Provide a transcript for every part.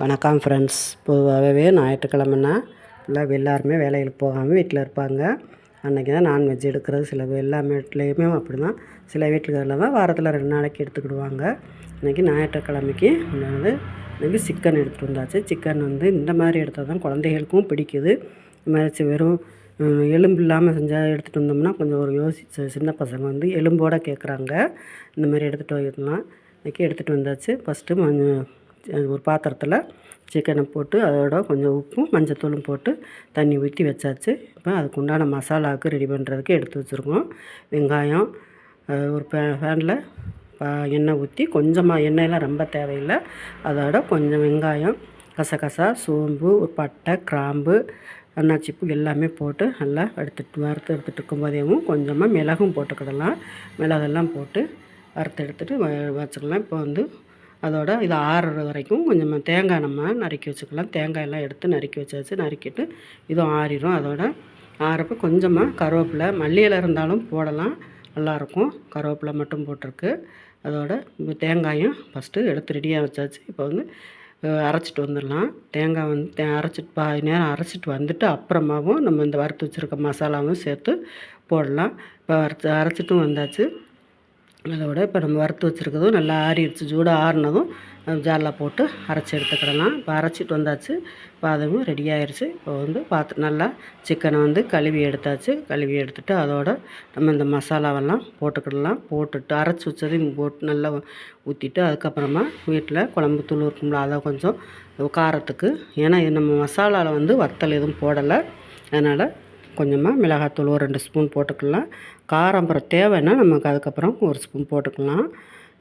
வணக்கம் ஃப்ரெண்ட்ஸ். பொதுவாகவே ஞாயிற்றுக்கிழமைன்னா ஃபுல்லாக எல்லாருமே வேலைகளுக்கு போகாமல் வீட்டில் இருப்பாங்க. அன்றைக்கி தான் நான்வெஜ் எடுக்கிறது. சில எல்லா வீட்லேயுமே அப்படி தான். சில வீட்டுகளில் தான் வாரத்தில் 2 நாளைக்கு எடுத்துக்கிடுவாங்க. இன்றைக்கி ஞாயிற்றுக்கிழமைக்கு இன்றைக்கி சிக்கன் எடுத்துகிட்டு வந்தாச்சு. சிக்கன் இந்த மாதிரி எடுத்தால் தான் குழந்தைகளுக்கும் பிடிக்குது. இந்த மாதிரி வெறும் எலும்பு இல்லாமல் செஞ்சால் எடுத்துகிட்டு வந்தோம்னா கொஞ்சம் ஒரு யோசிச்ச சின்ன பசங்க எலும்போடு கேட்குறாங்க. இந்த மாதிரி எடுத்துகிட்டு வரலாம். இன்றைக்கி எடுத்துகிட்டு வந்தாச்சு. ஃபஸ்ட்டு ஒரு பாத்திரத்தில் சிக்கனை போட்டு அதோட கொஞ்சம் உப்பும் மஞ்சத்தூளும் போட்டு தண்ணி ஊற்றி வச்சாச்சு. இப்போ அதுக்கு உண்டான மசாலாவுக்கு ரெடி பண்ணுறதுக்கு எடுத்து வச்சுருக்கோம். வெங்காயம், ஒரு பேனில் எண்ணெய் ஊற்றி கொஞ்சமாக, எண்ணெயெல்லாம் ரொம்ப தேவையில்லை, அதோட கொஞ்சம் வெங்காயம், கசகசா, சோம்பு, ஒரு பட்டை, கிராம்பு, அன்னாச்சிப்பூ எல்லாமே போட்டு நல்லா வறுத்து எடுத்துகிட்டு இருக்கும்போதேவும் கொஞ்சமாக மிளகும் போட்டுக்கிடலாம். மிளகெல்லாம் போட்டு வறுத்து எடுத்துகிட்டு வச்சுக்கலாம். இப்போ அதோட இது ஆறுற வரைக்கும் கொஞ்சமாக தேங்காய் நம்ம நறுக்கி வச்சுக்கலாம். தேங்காயெல்லாம் எடுத்து நறுக்கி வச்சாச்சு. நறுக்கிட்டு இதுவும் ஆறிடும். அதோட ஆறப்போ கொஞ்சமாக கருவேப்பிலை, மல்லி இலை இருந்தாலும் போடலாம், நல்லாயிருக்கும். கருவேப்பிலை மட்டும் போட்டிருக்கு. அதோட தேங்காயும் ஃபஸ்ட்டு எடுத்து ரெடியாக வச்சாச்சு. இப்போ அரைச்சிட்டு வந்துடலாம். தேங்காய் அரைச்சிட்டு பாதி நேரம் அரைச்சிட்டு வந்துட்டு அப்புறமாவும் நம்ம இந்த வறுத்து வச்சுருக்க மசாலாவும் சேர்த்து போடலாம். இப்போ அரைச்சிட்டும் வந்தாச்சு. அதோட இப்போ நம்ம வறுத்து வச்சுருக்கிறதும் நல்லா ஆறிடுச்சு. சூடாக ஆறினதும் ஜாரில் போட்டு அரைச்சி எடுத்துக்கிடலாம். இப்போ அரைச்சிட்டு வந்தாச்சு. இப்போ அதுவும் ரெடி ஆயிடுச்சு. இப்போ நல்லா சிக்கனை கழுவி எடுத்தாச்சு. கழுவி எடுத்துகிட்டு அதோட நம்ம இந்த மசாலாவெல்லாம் போட்டுக்கிடலாம். போட்டுட்டு அரைச்சி வச்சதையும் போட்டு நல்லா ஊற்றிட்டு அதுக்கப்புறமா வீட்டில் குழம்பு தூள் இருக்கும்ல, அதை கொஞ்சம் காரத்துக்கு, ஏன்னா நம்ம மசாலாவில் வத்தல் எதுவும் போடலை, அதனால் கொஞ்சமாக மிளகாத்தூள் ஒரு 2 ஸ்பூன் போட்டுக்கலாம். காரம் அப்புறம் தேவைன்னா நமக்கு அதுக்கப்புறம் 1 ஸ்பூன் போட்டுக்கலாம்.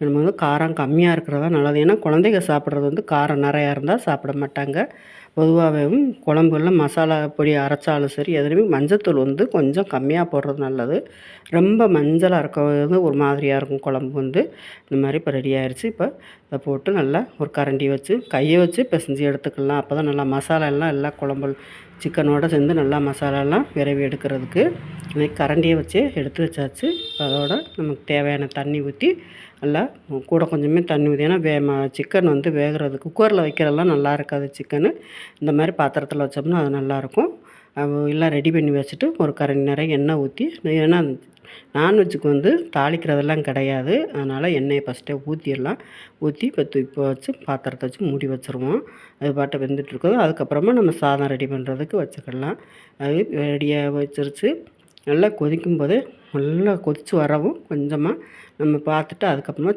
நம்ம காரம் கம்மியாக இருக்கிறதா நல்லது. ஏன்னா குழந்தைங்க சாப்பிட்றது காரம் நிறையா இருந்தால் சாப்பிட மாட்டாங்க. பொதுவாகவே குழம்புல மசாலா பொடி அரைச்சாலும் சரி, எதுலேயுமே மஞ்சத்தூள் கொஞ்சம் கம்மியாக போடுறது நல்லது. ரொம்ப மஞ்சளாக இருக்கிறது ஒரு மாதிரியாக இருக்கும் குழம்பு. இந்த மாதிரி இப்போ ரெடி ஆயிடுச்சு. இப்போ இதை போட்டு நல்லா ஒரு கரண்டி வச்சு கையை வச்சு பிசைஞ்சு எடுத்துக்கலாம். அப்போ தான் நல்லா மசாலா எல்லாம் குழம்பு சிக்கனோடு சேர்ந்து நல்லா மசாலாலாம் விரவி எடுக்கிறதுக்கு கரண்டியை வச்சு எடுத்து வச்சாச்சு. அதோட நமக்கு தேவையான தண்ணி ஊற்றி நல்லா கூட கொஞ்சமே தண்ணி ஊற்றி, ஏன்னா சிக்கன் வேகிறதுக்கு குக்கரில் வைக்கிறதெல்லாம் நல்லா இருக்காது. சிக்கனு இந்த மாதிரி பாத்திரத்தில் வச்சோம்னா அது நல்லாயிருக்கும். எல்லாம் ரெடி பண்ணி வச்சுட்டு ஒரு கரண்டி நிறைய எண்ணெய் ஊற்றி, ஏன்னா நான்வெஜ்ஜுக்கு தாளிக்கிறதெல்லாம் கிடையாது, அதனால் எண்ணெயை ஃபஸ்ட்டே ஊற்றிடலாம். ஊற்றி இப்போ வச்சு பாத்திரத்தை வச்சு மூடி வச்சுருவோம். அது பாட்டு வெந்துட்டுருக்குது. அதுக்கப்புறமா நம்ம சாதம் ரெடி பண்ணுறதுக்கு வச்சுக்கிடலாம். அது ரெடியாக வச்சிருச்சு. நல்லா கொதிக்கும்போதே நல்லா கொதித்து வரவும் கொஞ்சமாக நம்ம பார்த்துட்டு அதுக்கப்புறமா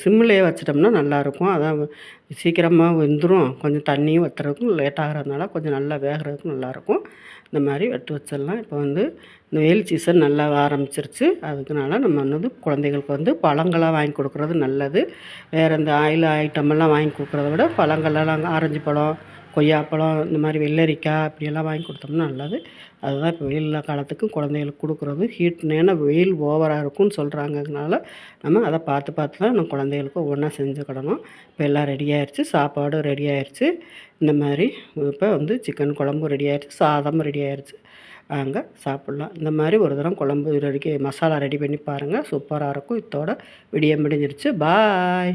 சிம்மிலே வச்சிட்டோம்னா நல்லாயிருக்கும். அதான் சீக்கிரமாக வெந்துடும். கொஞ்சம் தண்ணியும் வற்றுறதுக்கும் லேட் ஆகிறதுனால கொஞ்சம் நல்லா வேகிறதுக்கும் நல்லாயிருக்கும். இந்த மாதிரி வச்சிடலாம். இப்போ இந்த வெயில் சீசன் நல்லா ஆரம்பிச்சிருச்சு. அதுக்குனால நம்ம குழந்தைகளுக்கு பழங்களாக வாங்கி கொடுக்குறது நல்லது. வேறு இந்த ஆயில் ஐட்டமெல்லாம் வாங்கி கொடுக்குறத விட பழங்கள்லாம் ஆரஞ்சு பழம், கொய்யாப்பழம், இந்த மாதிரி வெள்ளரிக்காய் இப்படியெல்லாம் வாங்கி கொடுத்தோம்னா நல்லது. அதுதான் இப்போ வெயில் காலத்துக்கு குழந்தைகளுக்கு கொடுக்குறது. ஏன்னா வெயில் ஓவராக இருக்கும்னு சொல்கிறாங்கனால நம்ம அதை பார்த்து தான் நம்ம குழந்தைகளுக்கு ஒவ்வொன்றா செஞ்சுக்கிடணும். இப்போ எல்லாம் ரெடி ஆயிடுச்சு. சாப்பாடும் ரெடி ஆயிடுச்சு. இந்த மாதிரி இப்போ சிக்கன் குழம்பு ரெடி ஆயிடுச்சு. சாதமும் ரெடி ஆயிடுச்சு. வாங்க சாப்பிட்லாம். இந்த மாதிரி ஒரு தரம் குழம்பு மசாலா ரெடி பண்ணி பாருங்கள். சூப்பராக இருக்கும். இதோட விடிய முடிஞ்சிருச்சு. பாய்.